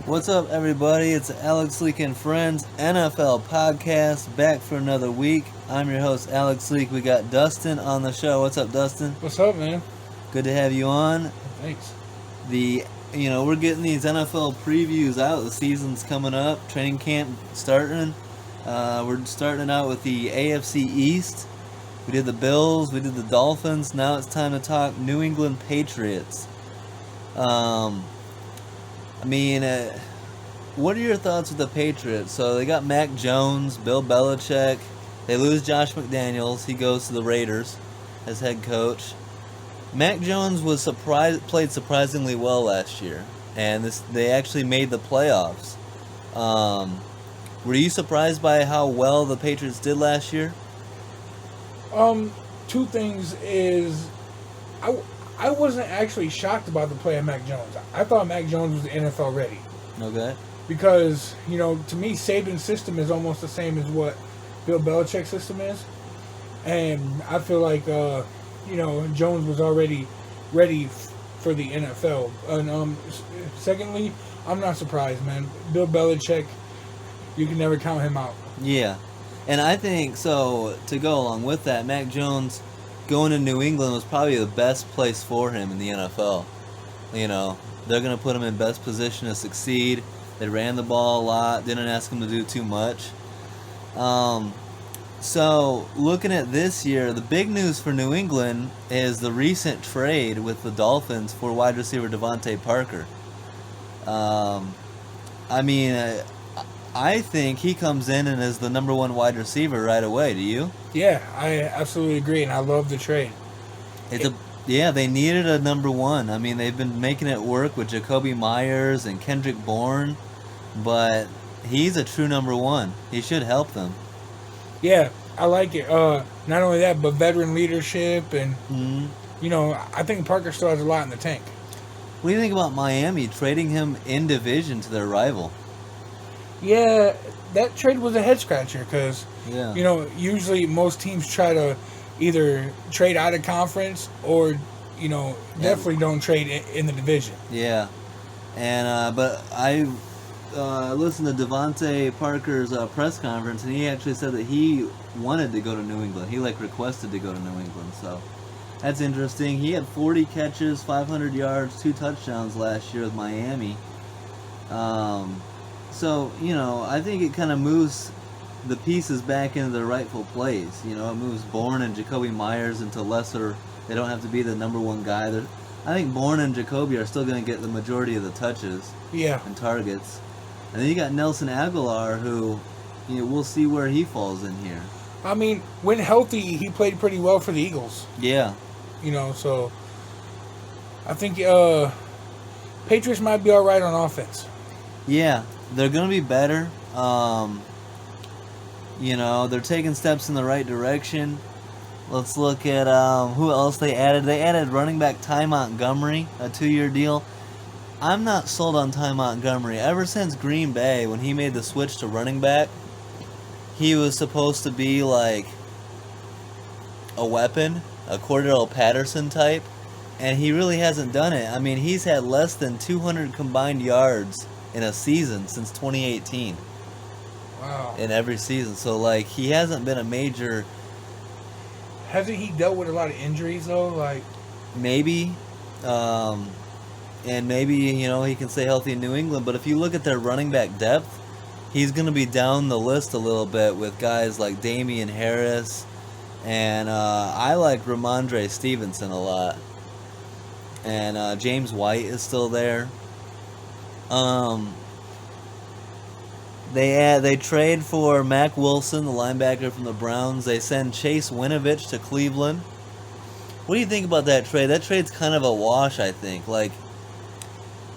What's up, everybody? It's Alex Leak and Friends NFL podcast, back for another week. I'm your host, Alex Leak. We got Dustin on the show. What's up, Dustin? What's up, man? Good to have you on. Thanks. We're getting these NFL previews out. The season's coming up. Training camp starting. We're starting out with the AFC East. We did the Bills. We did the Dolphins. Now it's time to talk New England Patriots. What are your thoughts with the Patriots? So they got Mac Jones, Bill Belichick. They lose Josh McDaniels. He goes to the Raiders as head coach. Mac Jones played surprisingly well last year, and they actually made the playoffs. Were you surprised by how well the Patriots did last year? Two things is, I wasn't actually shocked about the play of Mac Jones. I thought Mac Jones was NFL ready. Okay. Because, to me, Saban's system is almost the same as what Bill Belichick's system is. And I feel like, Jones was already ready for the NFL. And secondly, I'm not surprised, man. Bill Belichick, you can never count him out. Yeah. And I think, so, to go along with that, Mac Jones going to New England was probably the best place for him in the NFL. They're going to put him in best position to succeed. They ran the ball a lot, didn't ask him to do too much. So, looking at this year, the big news for New England is the recent trade with the Dolphins for wide receiver Devontae Parker. I think he comes in and is the number one wide receiver right away. Do you? Yeah, I absolutely agree, and I love the trade. They needed a number one. I mean, they've been making it work with Jacoby Myers and Kendrick Bourne, but he's a true number one. He should help them. Yeah, I like it. Not only that, but veteran leadership, and I think Parker still has a lot in the tank. What do you think about Miami trading him in division to their rival? Yeah, that trade was a head scratcher because, usually most teams try to either trade out of conference or, definitely don't trade in the division. Yeah. And, but I listened to Devontae Parker's press conference, and he actually said that he wanted to go to New England. He, requested to go to New England, so that's interesting. He had 40 catches, 500 yards, 2 touchdowns last year with Miami. So, I think it kind of moves the pieces back into their rightful place. It moves Bourne and Jacoby Myers into lesser. They don't have to be the number one guy. I think Bourne and Jacoby are still going to get the majority of the touches and targets. And then you got Nelson Aguilar, who, we'll see where he falls in here. I mean, when healthy, he played pretty well for the Eagles. Yeah. So I think Patriots might be all right on offense. Yeah, they're going to be better. They're taking steps in the right direction. Let's look at who else they added. They added running back Ty Montgomery, a 2-year deal. I'm not sold on Ty Montgomery. Ever since Green Bay, when he made the switch to running back, he was supposed to be like a weapon, a Cordell Patterson type, and he really hasn't done it. I mean, he's had less than 200 combined yards in a season since 2018. Wow. In every season. So, he hasn't been a major... Hasn't he dealt with a lot of injuries, though? Maybe. And maybe, he can stay healthy in New England. But if you look at their running back depth, he's going to be down the list a little bit with guys like Damian Harris. And I like Ramondre Stevenson a lot. And James White is still there. They trade for Mac Wilson, the linebacker from the Browns. They send Chase Winovich to Cleveland. What do you think about that trade? That trade's kind of a wash, I think.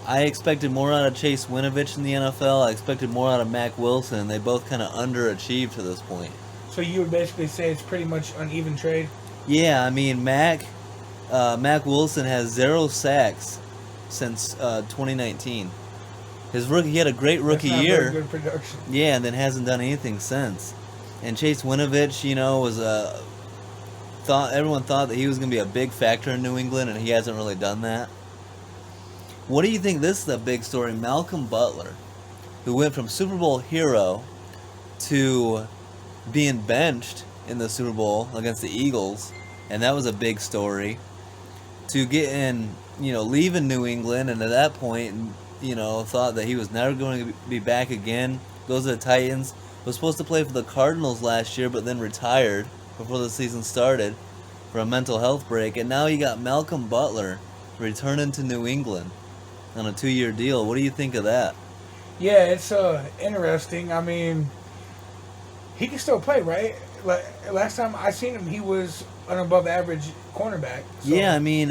I expected more out of Chase Winovich in the NFL. I expected more out of Mac Wilson. They both kind of underachieved to this point. So you would basically say it's pretty much an even trade? Yeah, I mean, Mac Wilson has 0 sacks since 2019. He had a great rookie year. Very good production. Yeah, and then hasn't done anything since. And Chase Winovich, was everyone thought that he was going to be a big factor in New England, and he hasn't really done that. What do you think? This is a big story. Malcolm Butler, who went from Super Bowl hero to being benched in the Super Bowl against the Eagles, and that was a big story, to getting, leaving New England, and at that point, thought that he was never going to be back again, goes to the Titans, was supposed to play for the Cardinals last year, but then retired before the season started for a mental health break, and now you got Malcolm Butler returning to New England on a 2-year deal. What do you think of that? Yeah, it's interesting. I mean, he can still play, right? Like, last time I seen him, he was an above average cornerback. So. Yeah, I mean,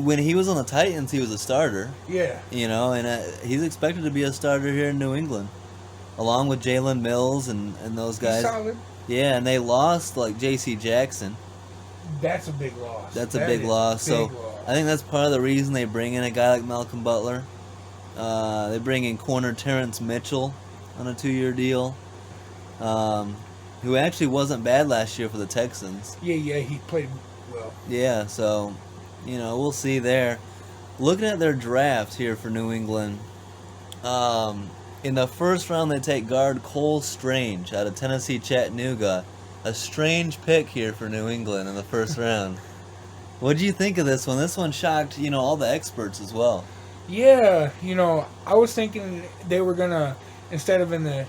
when he was on the Titans, he was a starter. Yeah. And he's expected to be a starter here in New England, along with Jalen Mills and those guys. He's solid. Yeah, and they lost like J.C. Jackson. That's a big loss. That's a big loss. I think that's part of the reason they bring in a guy like Malcolm Butler. They bring in corner Terrence Mitchell on a 2-year deal, who actually wasn't bad last year for the Texans. Yeah, he played well. Yeah, so, we'll see there. Looking at their draft here for New England, in the first round they take guard Cole Strange out of Tennessee Chattanooga. A strange pick here for New England in the first round. What did you think of this one? This one shocked, all the experts as well. Yeah, I was thinking they were going to, instead of in the,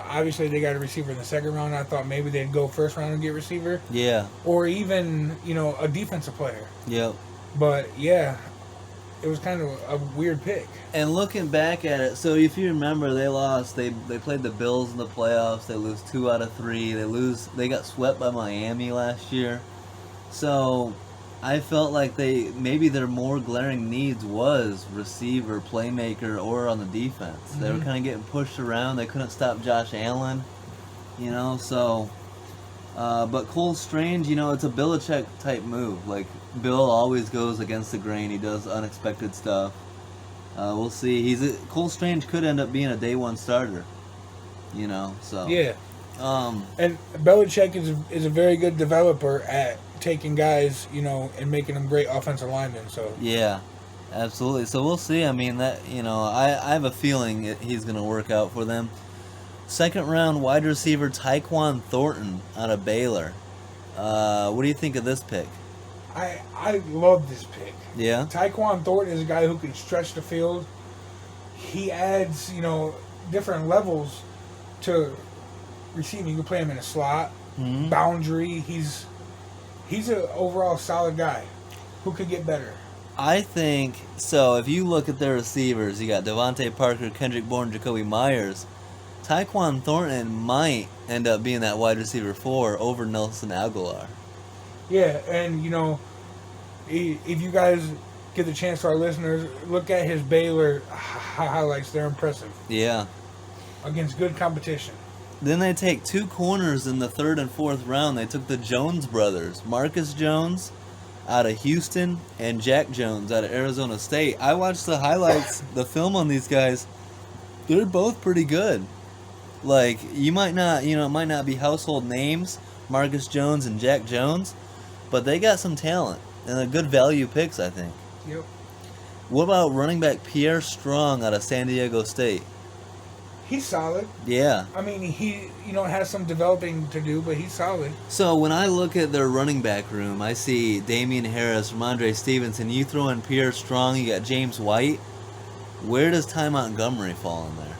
obviously they got a receiver in the second round. I thought maybe they'd go first round and get receiver. Yeah. Or even, a defensive player. Yep. But, yeah, it was kind of a weird pick. And looking back at it, so if you remember, they lost. They played the Bills in the playoffs. They lose 2 out of 3. They got swept by Miami last year. So I felt like maybe their more glaring needs was receiver, playmaker, or on the defense. Mm-hmm. They were kind of getting pushed around. They couldn't stop Josh Allen, so. But Cole Strange, it's a Belichick type move. Like, Bill always goes against the grain. He does unexpected stuff. We'll see. Cole Strange could end up being a day one starter. So. Yeah. And Belichick is a very good developer at taking guys, and making them great offensive linemen. So. Yeah, absolutely. So we'll see. I mean, that I have a feeling he's going to work out for them. Second round wide receiver Tyquan Thornton out of Baylor. What do you think of this pick? I love this pick. Yeah. Tyquan Thornton is a guy who can stretch the field. He adds, different levels to receiving. You can play him in a slot, boundary. He's an overall solid guy who could get better. I think so. If you look at their receivers, you got Devontae Parker, Kendrick Bourne, Jacoby Myers. Tyquan Thornton might end up being that wide receiver 4 over Nelson Aguilar. Yeah, and if you guys get the chance to our listeners, look at his Baylor highlights. They're impressive. Yeah. Against good competition. Then they take 2 corners in the 3rd and 4th round. They took the Jones brothers, Marcus Jones out of Houston and Jack Jones out of Arizona State. I watched the highlights, the film on these guys. They're both pretty good. Like, you might not, it might not be household names, Marcus Jones and Jack Jones, but they got some talent and they're good value picks, I think. Yep. What about running back Pierre Strong out of San Diego State? He's solid. Yeah. I mean, he, has some developing to do, but he's solid. So when I look at their running back room, I see Damian Harris, Ramondre Stevenson. You throw in Pierre Strong, you got James White. Where does Ty Montgomery fall in there?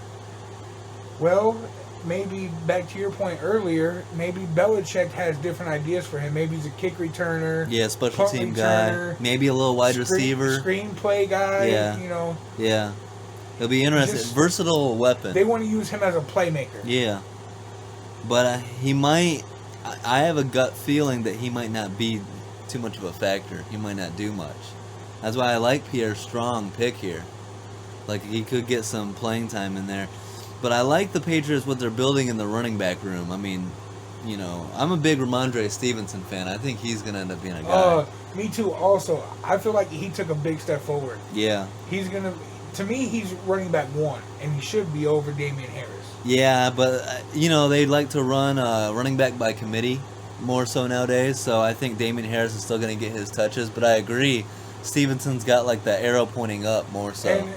Well, maybe back to your point earlier, maybe Belichick has different ideas for him. Maybe he's a kick returner. Yeah, special team guy. Maybe a little wide receiver. Screenplay guy, Yeah. Yeah. It'll be interesting. Versatile weapon. They want to use him as a playmaker. Yeah. But he might... I have a gut feeling that he might not be too much of a factor. He might not do much. That's why I like Pierre Strong pick here. Like, he could get some playing time in there. But I like the Patriots, what they're building in the running back room. I mean, I'm a big Ramondre Stevenson fan. I think he's going to end up being a guy. Me too, also. I feel like he took a big step forward. Yeah. He's going to... To me, he's running back 1, and he should be over Damian Harris. Yeah, but, they'd like to run running back by committee more so nowadays. So I think Damian Harris is still going to get his touches. But I agree. Stevenson's got like the arrow pointing up more so. And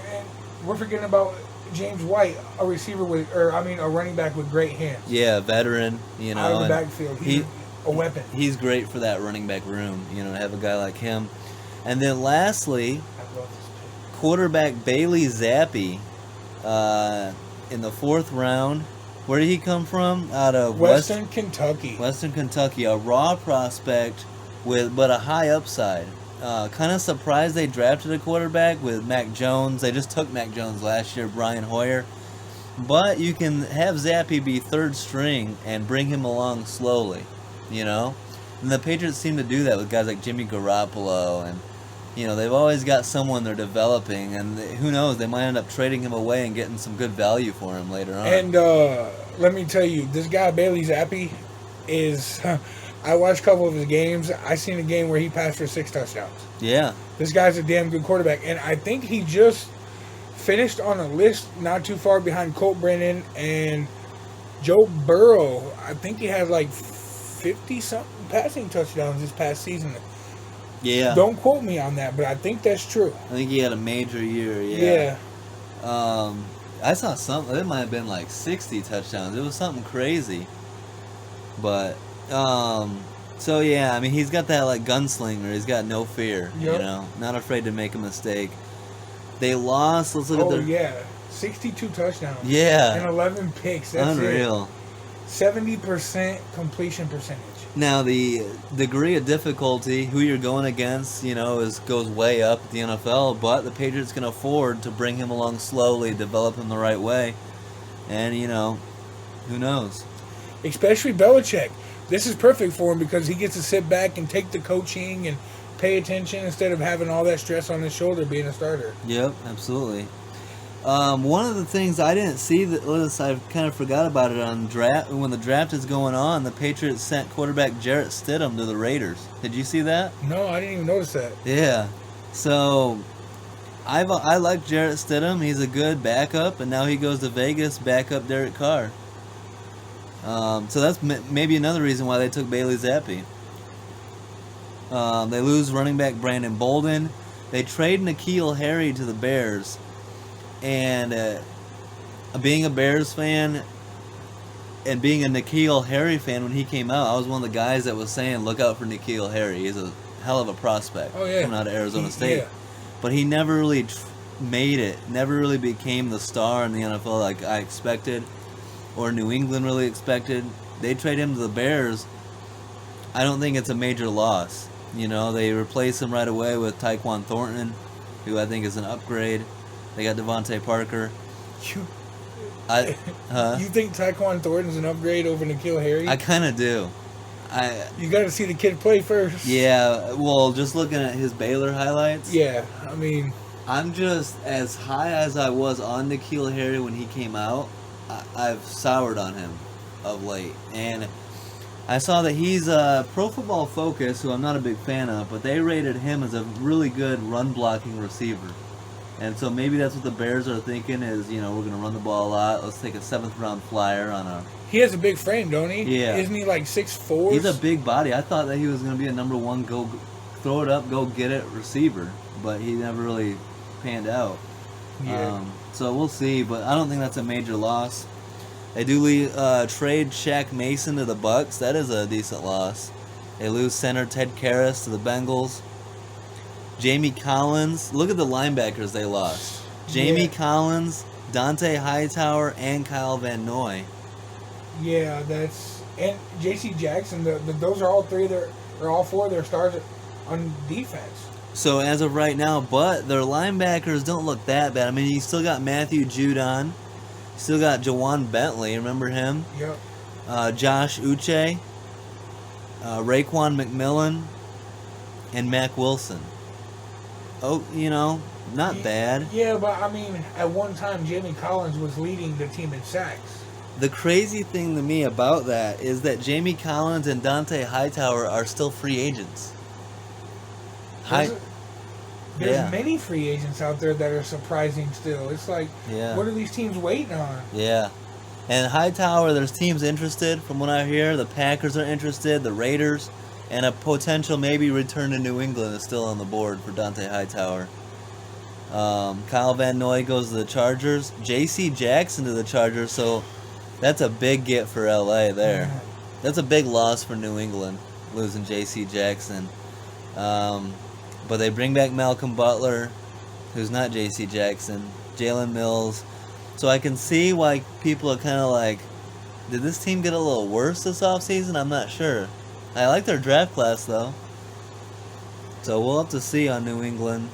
we're forgetting about James White, a receiver a running back with great hands. Yeah, veteran, you know. Out of the backfield. He's a weapon. He's great for that running back room, you know, to have a guy like him. And then lastly, quarterback Bailey Zappi in the 4th round. Where did he come from? Out of Western Kentucky. Western Kentucky, a raw prospect but a high upside. Kind of surprised they drafted a quarterback with Mac Jones. They just took Mac Jones last year, Brian Hoyer. But you can have Zappi be 3rd string and bring him along slowly, you know? And the Patriots seem to do that with guys like Jimmy Garoppolo. And, you know, they've always got someone they're developing. And who knows, they might end up trading him away and getting some good value for him later on. And let me tell you, this guy, Bailey Zappi, is... I watched a couple of his games. I seen a game where he passed for 6 touchdowns. Yeah. This guy's a damn good quarterback. And I think he just finished on a list not too far behind Colt Brennan and Joe Burrow. I think he had like 50-something passing touchdowns this past season. Yeah. Don't quote me on that, but I think that's true. I think he had a major year, yeah. Yeah. I saw something. It might have been like 60 touchdowns. It was something crazy. But... so yeah, I mean, he's got that like gunslinger. He's got no fear, Yep. you know, not afraid to make a mistake. They lost. Let's look at their. Yeah, 62 touchdowns. Yeah. And 11 picks. That's Unreal. It. 70% completion percentage. Now the degree of difficulty, who you're going against, you know, goes way up at the NFL. But the Patriots can afford to bring him along slowly, develop him the right way, and you know, who knows? Especially Belichick. This is perfect for him because he gets to sit back and take the coaching and pay attention instead of having all that stress on his shoulder being a starter. Yep, absolutely. One of the things I didn't see I kind of forgot about it on draft when the draft is going on. The Patriots sent quarterback Jarrett Stidham to the Raiders. Did you see that? No, I didn't even notice that. Yeah. So I like Jarrett Stidham. He's a good backup, and now he goes to Vegas, back up Derek Carr. So that's maybe another reason why they took Bailey Zappi. They lose running back Brandon Bolden. They trade N'Keal Harry to the Bears. And being a Bears fan and being a N'Keal Harry fan when he came out, I was one of the guys that was saying, look out for N'Keal Harry. He's a hell of a prospect coming out of Arizona State. Yeah. But he never really made it, never really became the star in the NFL like I expected. Or New England really expected. They trade him to the Bears. I don't think it's a major loss. You know, they replace him right away with Tyquan Thornton, who I think is an upgrade. They got Devontae Parker. You think Tyquan Thornton's an upgrade over N'Keal Harry? I kind of do. You got to see the kid play first. Yeah, well, just looking at his Baylor highlights. Yeah, I mean... I'm just as high as I was on N'Keal Harry when he came out. I've soured on him of late, and I saw that he's Pro Football Focus, who I'm not a big fan of, but they rated him as a really good run-blocking receiver. And so maybe that's what the Bears are thinking is, you know, we're going to run the ball a lot. Let's take a 7th-round flyer on a... He has a big frame, don't he? Yeah. Isn't he like 6'4"? He's a big body. I thought that he was going to be a number 1 go throw it up, go get it receiver, but he never really panned out. Yeah. So we'll see, but I don't think that's a major loss. They do trade Shaq Mason to the Bucks. That is a decent loss. They lose center Ted Karras to the Bengals. Jamie Collins. Look at the linebackers they lost. Jamie Collins, Dante Hightower, and Kyle Van Noy. Yeah, that's... And J.C. Jackson, those are all four of their stars on defense. So as of right now, but their linebackers don't look that bad. I mean, you still got Matthew Judon. Still got Jawan Bentley. Remember him? Yep. Josh Uche. Raekwon McMillan. And Mac Wilson. Oh, you know, not bad. Yeah, but I mean, at one time, Jamie Collins was leading the team in sacks. The crazy thing to me about that is that Jamie Collins and Dante Hightower are still free agents. There's many free agents out there that are surprising still. It's like, what are these teams waiting on? Yeah. And Hightower, there's teams interested from what I hear. The Packers are interested, the Raiders. And a potential maybe return to New England is still on the board for Dante Hightower. Kyle Van Noy goes to the Chargers. J.C. Jackson to the Chargers, so that's a big get for L.A. there. That's a big loss for New England, losing J.C. Jackson. But they bring back Malcolm Butler, who's not J.C. Jackson, Jalen Mills. So I can see why people are kind of like, did this team get a little worse this offseason? I'm not sure. I like their draft class, though. So we'll have to see on New England.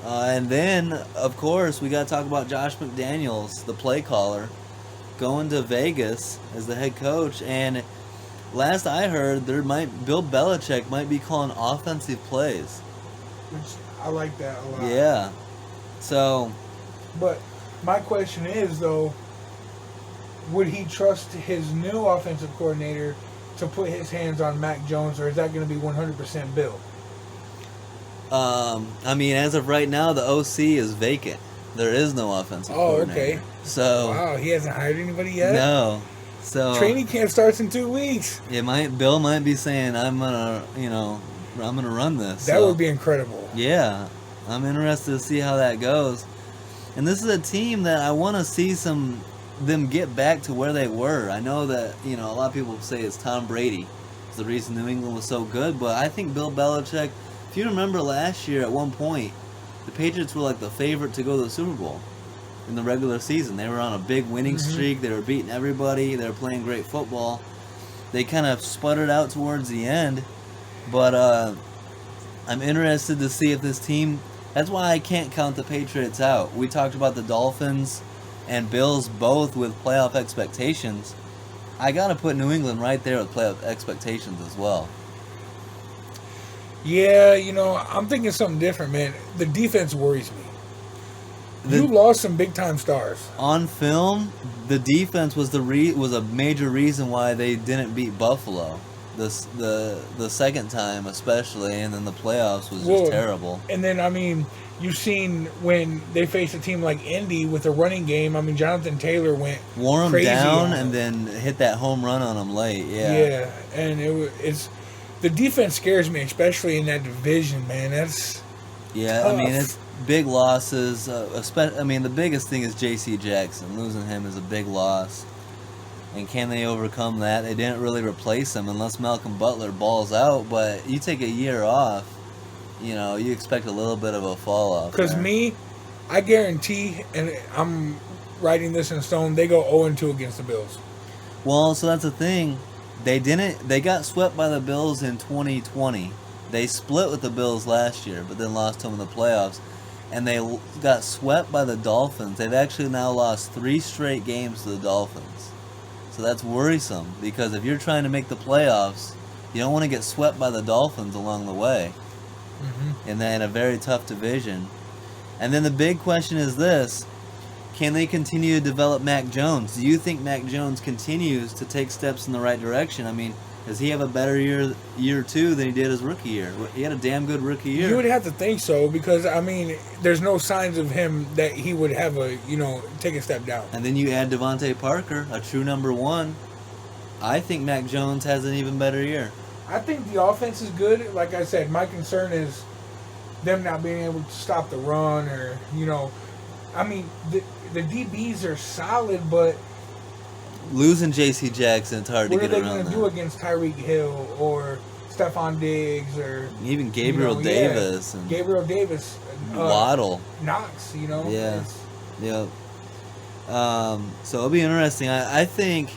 And then, of course, we got to talk about Josh McDaniels, the play caller, going to Vegas as the head coach. And last I heard, Bill Belichick might be calling offensive plays. Which I like that a lot. Yeah. So. But my question is, though, would he trust his new offensive coordinator to put his hands on Mac Jones, or is that going to be 100% Bill? I mean, as of right now, the OC is vacant. There is no offensive coordinator. Okay. So. Wow, he hasn't hired anybody yet? No. So. Training camp starts in 2 weeks. Bill might be saying, I'm gonna run this. That would be incredible. Yeah. I'm interested to see how that goes. And this is a team that I want to see them get back to where they were. I know that, a lot of people say it's Tom Brady. It's the reason New England was so good, but I think Bill Belichick, if you remember last year at one point, the Patriots were like the favorite to go to the Super Bowl in the regular season. They were on a big winning streak. They were beating everybody. They were playing great football. They kind of sputtered out towards the end, but I'm interested to see if this team, that's why I can't count the Patriots out. We talked about the Dolphins and Bills both with playoff expectations. I got to put New England right there with playoff expectations as well. Yeah, I'm thinking something different, man. The defense worries me. You lost some big-time stars. On film, the defense was was a major reason why they didn't beat Buffalo. The second time especially, and then the playoffs was just terrible. And then, you've seen when they faced a team like Indy with a running game. Jonathan Taylor wore them crazy down and then hit that home run on them late. Yeah, and it's the defense scares me, especially in that division, man. That's tough. It's big losses. The biggest thing is J.C. Jackson. Losing him is a big loss. And can they overcome that? They didn't really replace him unless Malcolm Butler balls out. But you take a year off, you expect a little bit of a fall off. Because I guarantee, and I'm writing this in stone, they go 0-2 against the Bills. Well, so that's the thing. They got swept by the Bills in 2020. They split with the Bills last year, but then lost to them in the playoffs. And they got swept by the Dolphins. They've actually now lost 3 straight games to the Dolphins. So that's worrisome, because if you're trying to make the playoffs, you don't want to get swept by the Dolphins along the way. And then in a very tough division. And then the big question is this: can they continue to develop Mac Jones? Do you think Mac Jones continues to take steps in the right direction? Does he have a better year 2 than he did his rookie year? He had a damn good rookie year. You would have to think so, because there's no signs of him that he would have take a step down. And then you add Devontae Parker, a true number 1. I think Mac Jones has an even better year. I think the offense is good. Like I said, my concern is them not being able to stop the run, or the DBs are solid, but losing J.C. Jackson, it's hard to get around. What are they going to do against Tyreek Hill or Stephon Diggs, or even Gabriel Davis? And Gabriel Davis. Waddle. Knox, Yeah. Yep. So it'll be interesting. I think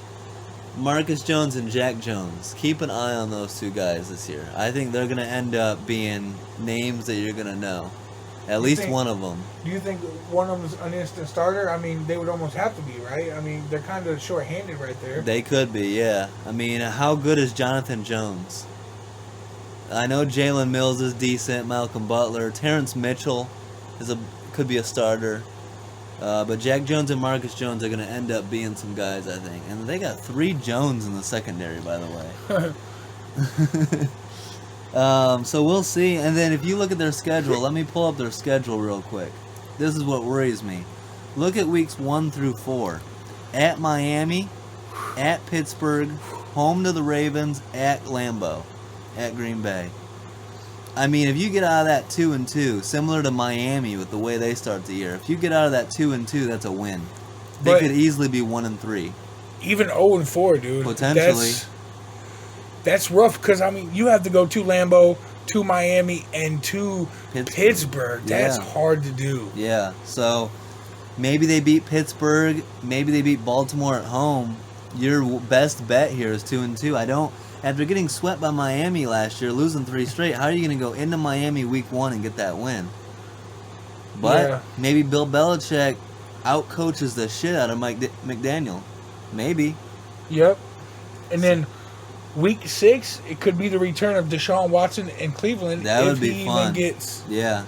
Marcus Jones and Jack Jones, keep an eye on those 2 guys this year. I think they're going to end up being names that you're going to know. At least one of them. Do you think one of them's an instant starter? They would almost have to be, right? They're kind of short-handed right there. They could be, yeah. How good is Jonathan Jones? I know Jalen Mills is decent, Malcolm Butler. Terrence Mitchell could be a starter. But Jack Jones and Marcus Jones are going to end up being some guys, I think. And they got 3 Jones in the secondary, by the way. So we'll see. And then if you look at their schedule, let me pull up their schedule real quick. This is what worries me. Look at weeks 1 through 4. At Miami, at Pittsburgh, home to the Ravens, at Lambeau. at Green Bay. I mean, if you get out of that 2-2, similar to Miami with the way they start the year, if you get out of that 2-2, that's a win. They could easily be 1-3. Even 0-4, dude. Potentially. That's rough because, I mean, you have to go to Lambeau, to Miami, and to Pittsburgh. That's hard to do. Yeah, so maybe they beat Pittsburgh. Maybe they beat Baltimore at home. Your best bet here is 2-2. After getting swept by Miami last year, losing 3 straight, how are you going to go into Miami week 1 and get that win? But maybe Bill Belichick outcoaches the shit out of Mike McDaniel. Maybe. Yep. And then week 6, it could be the return of Deshaun Watson in Cleveland. That would be fun. Yeah.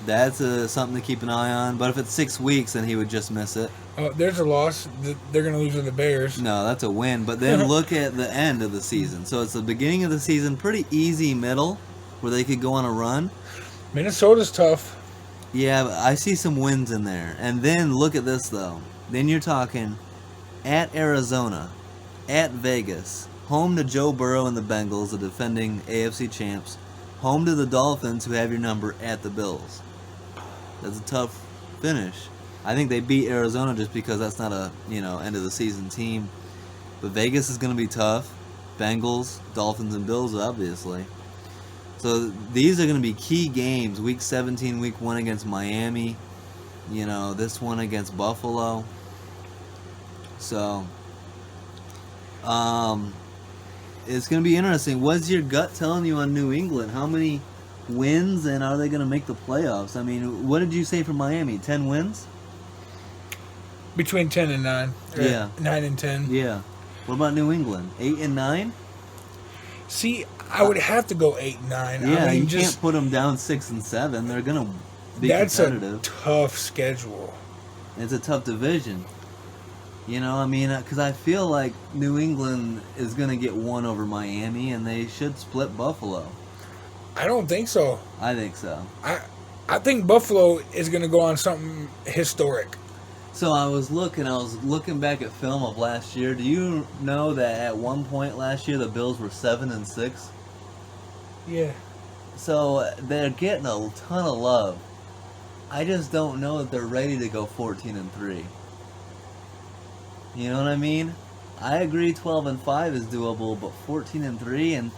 That's something to keep an eye on. But if it's 6 weeks, then he would just miss it. There's a loss. They're going to lose to the Bears. No, that's a win. But then look at the end of the season. So it's the beginning of the season, pretty easy middle, where they could go on a run. Minnesota's tough. Yeah, but I see some wins in there. And then look at this, though. Then you're talking at Arizona, at Vegas, home to Joe Burrow and the Bengals, the defending AFC champs, home to the Dolphins, who have your number, at the Bills. That's a tough finish. I think they beat Arizona just because that's not a end of the season team. But Vegas is going to be tough. Bengals, Dolphins, and Bills, obviously. So these are going to be key games. Week 17, week 1 against Miami. This one against Buffalo. So it's going to be interesting. What's your gut telling you on New England? How many wins, and are they going to make the playoffs? I mean, what did you say for Miami? 10 wins? Between 10 and 9. Yeah. 9 and 10. Yeah. What about New England? 8 and 9? See, I would have to go 8 and 9. Yeah, you can't put them down 6 and 7. They're going to be competitive. That's a tough schedule. It's a tough division. Because I feel like New England is going to get one over Miami, and they should split Buffalo. I don't think so. I think so. I think Buffalo is going to go on something historic. So I was looking back at film of last year. Do you know that at one point last year the Bills were 7-6? Yeah. So they're getting a ton of love. I just don't know that they're ready to go 14-3. You know what I mean? I agree 12-5 is doable, but 14-3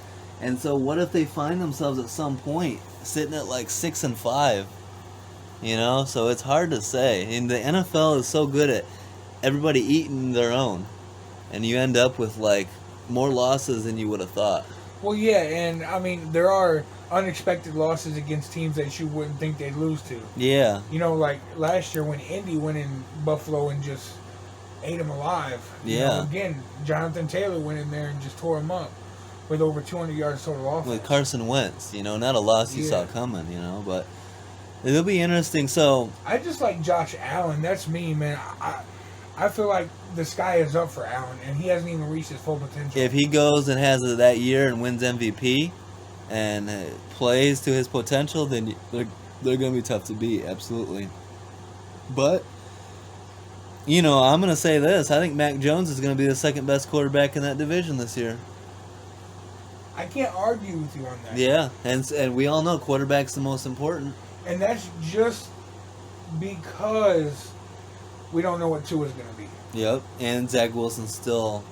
and so what if they find themselves at some point sitting at like 6-5? So it's hard to say. And the NFL is so good at everybody eating their own, and you end up with like more losses than you would have thought. Well, yeah, and I mean there are unexpected losses against teams that you wouldn't think they'd lose to. Yeah. Like last year when Indy went in Buffalo and just ate them alive. Yeah. Again, Jonathan Taylor went in there and just tore them up with over 200 yards total offense. With Carson Wentz, not a loss you saw coming, but it'll be interesting. So I just like Josh Allen. That's me, man. I feel like the sky is up for Allen, and he hasn't even reached his full potential. If he goes and has it that year and wins MVP and plays to his potential, then they're going to be tough to beat, absolutely. But, I'm going to say this. I think Mac Jones is going to be the second best quarterback in that division this year. I can't argue with you on that. Yeah, and we all know quarterback's the most important. And that's just because we don't know what Tua's going to be. Yep, and Zach Wilson's still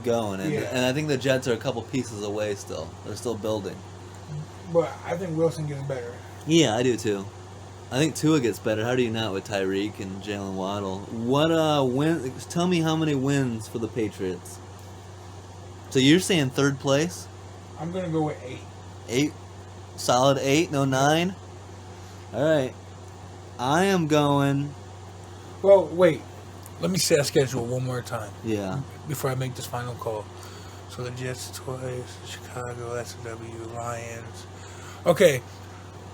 going. And I think the Jets are a couple pieces away still. They're still building. But I think Wilson gets better. Yeah, I do too. I think Tua gets better. How do you not with Tyreek and Jalen Waddle? Tell me how many wins for the Patriots. So you're saying third place? I'm going to go with 8. 8? Solid 8? No 9? All right. I am going... Well, wait. Let me say our schedule one more time. Yeah. Before I make this final call. So the Jets twice, Chicago, SW, Lions. Okay.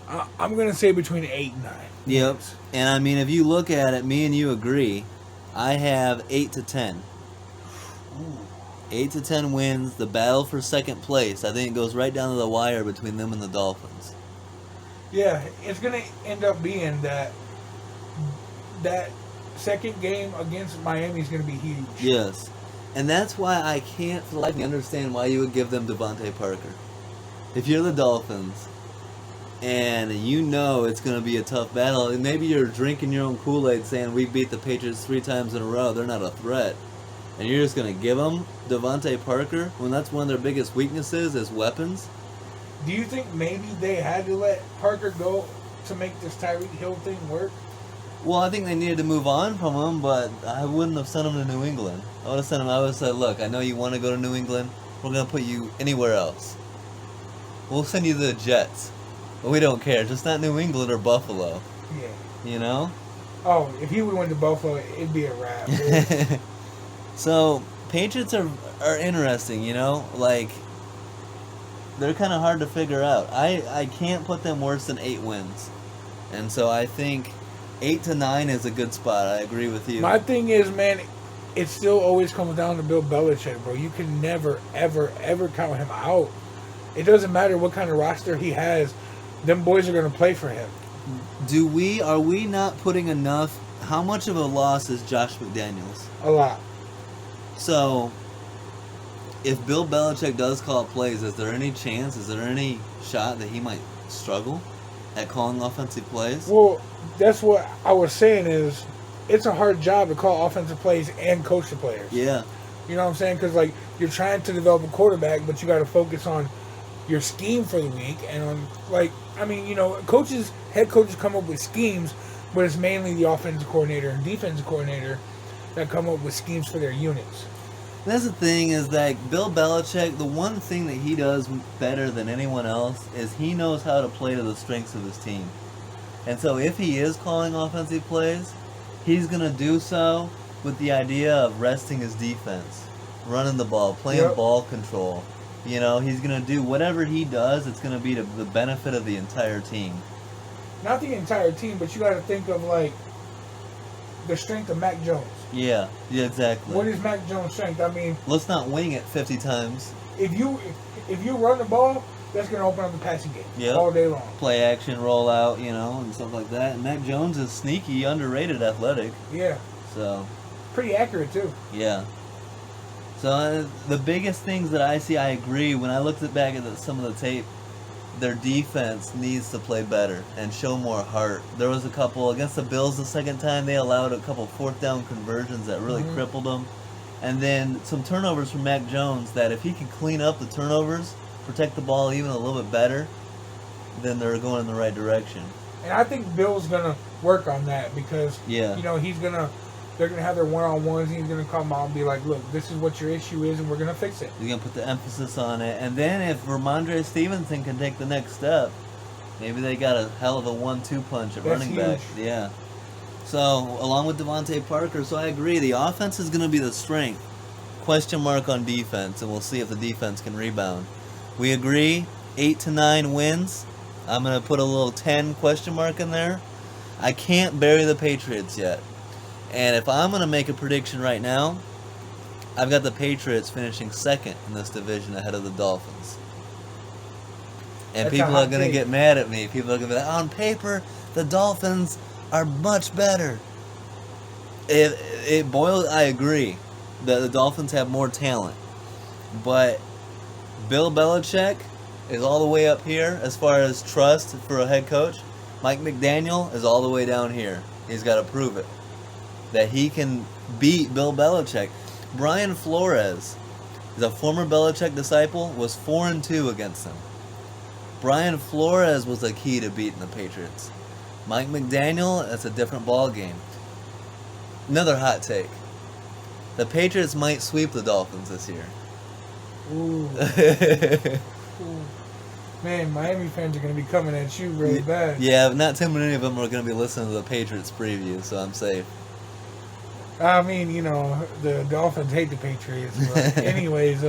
I'm going to say between 8 and 9. Yep. And I mean, if you look at it, me and you agree, I have 8 to 10. Ooh. 8 to 10 wins. The battle for second place, I think it goes right down to the wire between them and the Dolphins. Yeah, it's going to end up being that second game against Miami is going to be huge. Yes. And that's why I can't for the life of me understand why you would give them Devontae Parker. If you're the Dolphins and you know it's going to be a tough battle, and maybe you're drinking your own Kool-Aid saying we beat the Patriots 3 times in a row, they're not a threat, and you're just going to give them Devontae Parker when that's one of their biggest weaknesses is weapons. Do you think maybe they had to let Parker go to make this Tyreek Hill thing work? Well, I think they needed to move on from him, but I wouldn't have sent him to New England. I would have sent him. I would have said, "Look, I know you want to go to New England. We're gonna put you anywhere else. We'll send you to the Jets, but we don't care. Just not New England or Buffalo. Yeah. You know." Oh, if he would went to Buffalo, it'd be a wrap. So Patriots are interesting. You know, like they're kind of hard to figure out. I can't put them worse than 8 wins, and so I think 8 to 9 is a good spot. I agree with you. My thing is, man, it still always comes down to Bill Belichick, bro. You can never, ever, ever count him out. It doesn't matter what kind of roster he has. Them boys are going to play for him. Are we not putting enough? How much of a loss is Josh McDaniels? A lot. So, if Bill Belichick does call plays, is there any chance, is there any shot that he might struggle at calling offensive plays? Well, that's what I was saying is it's a hard job to call offensive plays and coach the players. Yeah. You know what I'm saying? Because, like, you're trying to develop a quarterback, but you got to focus on your scheme for the week. And on, like, I mean, you know, head coaches come up with schemes, but it's mainly the offensive coordinator and defensive coordinator that come up with schemes for their units. That's the thing is that Bill Belichick, the one thing that he does better than anyone else is he knows how to play to the strengths of his team. And so if he is calling offensive plays, he's going to do so with the idea of resting his defense, running the ball, playing ball control. You know, he's going to do whatever he does, it's going to be to the benefit of the entire team. Not the entire team, but you got to think of, like, the strength of Mac Jones. Yeah, exactly. What is Mac Jones' strength? I mean, let's not wing it 50 times. If you run the ball, that's going to open up the passing game all day long. Play action, roll out, you know, and stuff like that. And Mac Jones is sneaky, underrated athletic. Yeah. So. Pretty accurate, too. Yeah. So the biggest things that I see, I agree. When I looked back at some of the tape, their defense needs to play better and show more heart. There was a couple against the Bills the second time. They allowed a couple 4th down conversions that really crippled them. And then some turnovers from Mac Jones that if he can clean up the turnovers, protect the ball even a little bit better, then they're going in the right direction. And I think Bill's going to work on that because, you know, they're going to have their one-on-ones and he's going to come out and be like, look, this is what your issue is and we're going to fix it. He's going to put the emphasis on it. And then if Ramondre Stevenson can take the next step, maybe they got a hell of a 1-2 punch at running back. Yeah. So, along with Devontae Parker, so I agree. The offense is going to be the strength. Question mark on defense, and we'll see if the defense can rebound. We agree, 8 to 9 wins. I'm going to put a little 10 question mark in there. I can't bury the Patriots yet. And if I'm going to make a prediction right now, I've got the Patriots finishing 2nd in this division ahead of the Dolphins. And people are going to get mad at me. People are going to be like, on paper, the Dolphins are much better. It boils. I agree that the Dolphins have more talent. But Bill Belichick is all the way up here as far as trust for a head coach. Mike McDaniel is all the way down here. He's got to prove it. That he can beat Bill Belichick. Brian Flores is a former Belichick disciple, was 4-2 against him. Brian Flores was the key to beating the Patriots. Mike McDaniel, that's a different ball game. Another hot take. The Patriots might sweep the Dolphins this year. Ooh. Ooh. Man, Miami fans are going to be coming at you really bad. Yeah, but not too many of them are going to be listening to the Patriots preview, so I'm safe. I mean, you know, the Dolphins hate the Patriots. But anyways,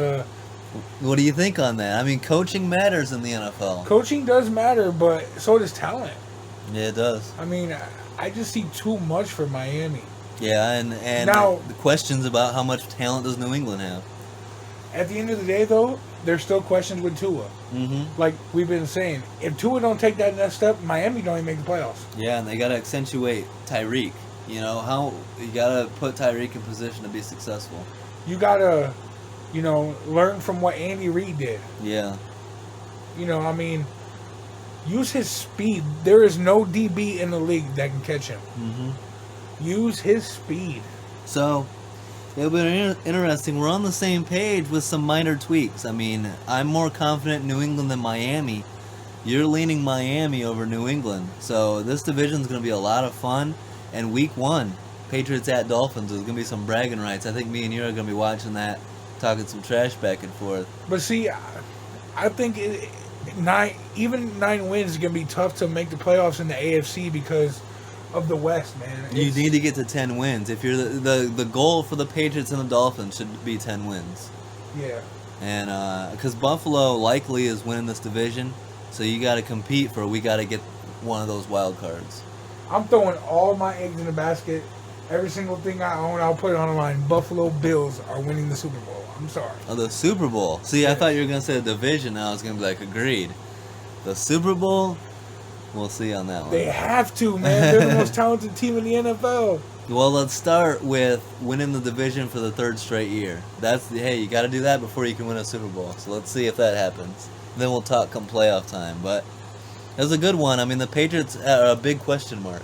what do you think on that? I mean, coaching matters in the NFL. Coaching does matter, but so does talent. Yeah, it does. I mean, I just see too much for Miami. Yeah, and now, the questions about how much talent does New England have. At the end of the day, though, there's still questions with Tua. Mm-hmm. Like we've been saying, if Tua don't take that next step, Miami don't even make the playoffs. Yeah, and they got to accentuate Tyreek. You know, you got to put Tyreek in position to be successful. you gotta, learn from what Andy Reid did. Yeah. I mean, use his speed. There is no DB in the league that can catch him. Mm-hmm. Use his speed. So, it'll be interesting. We're on the same page with some minor tweaks. I mean, I'm more confident in New England than Miami. You're leaning Miami over New England. So, this division is going to be a lot of fun. And week 1, Patriots at Dolphins, there's going to be some bragging rights. I think me and you are going to be watching that, talking some trash back and forth. But see, I think 9 wins is going to be tough to make the playoffs in the AFC because of the West, man. You need to get to 10 wins. If you're the goal for the Patriots and the Dolphins should be 10 wins. Yeah. And because Buffalo likely is winning this division, so you got to compete for. We got to get one of those wild cards. I'm throwing all my eggs in the basket. Every single thing I own, I'll put it on the line. Buffalo Bills are winning the Super Bowl. I'm sorry. Oh, the Super Bowl. See, Yes. I thought you were gonna say the division. I was gonna be like, agreed. The Super Bowl. We'll see on that one. They have to, man. They're the most talented team in the NFL. Well, let's start with winning the division for the 3rd straight year. Hey, you got to do that before you can win a Super Bowl. So let's see if that happens. Then we'll talk come playoff time. But it was a good one. I mean, the Patriots are a big question mark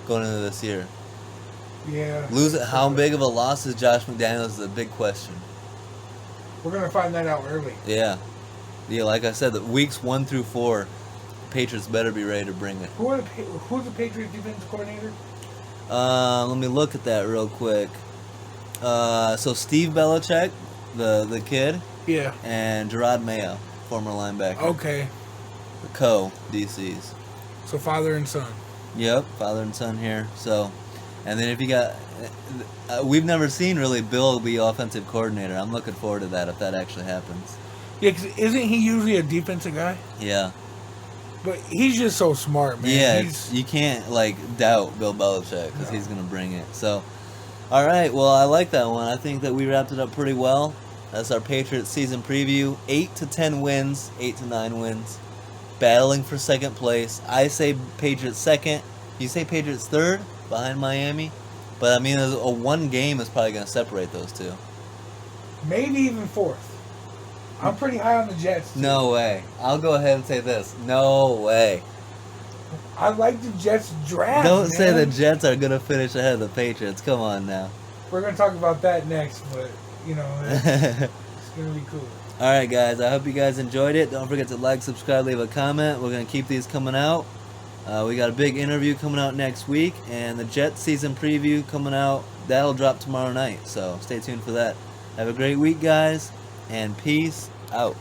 going into this year. Yeah. How big of a loss is Josh McDaniels is a big question. We're going to find that out early. Yeah. Yeah, like I said, the weeks 1 through 4, Patriots better be ready to bring it. Who's the Patriots defensive coordinator? Let me look at that real quick. So Steve Belichick, the kid, Yeah. and Gerard Mayo, former linebacker. Okay. The co-DCs. So father and son. Yep, father and son here. So, and then if you got, we've never seen really Bill be offensive coordinator. I'm looking forward to that if that actually happens. Yeah, 'cause isn't he usually a defensive guy? Yeah. But he's just so smart, man. Yeah, you can't doubt Bill Belichick because he's gonna bring it. So, all right. Well, I like that one. I think that we wrapped it up pretty well. That's our Patriots season preview. 8 to 10 wins, 8 to 9 wins, battling for second place. I say Patriots second. You say Patriots third behind Miami, but I mean, a one game is probably gonna separate those two. Maybe even fourth. I'm pretty high on the Jets, too. No way. I'll go ahead and say this. No way. I like the Jets draft, Don't say the man. Jets are gonna finish ahead of the Patriots. Come on now. We're going to talk about that next, but, it's going to be cool. Alright guys, I hope you guys enjoyed it. Don't forget to like, subscribe, leave a comment. We're going to keep these coming out. We got a big interview coming out next week, and the Jets season preview coming out. That'll drop tomorrow night, so stay tuned for that. Have a great week, guys, and peace out.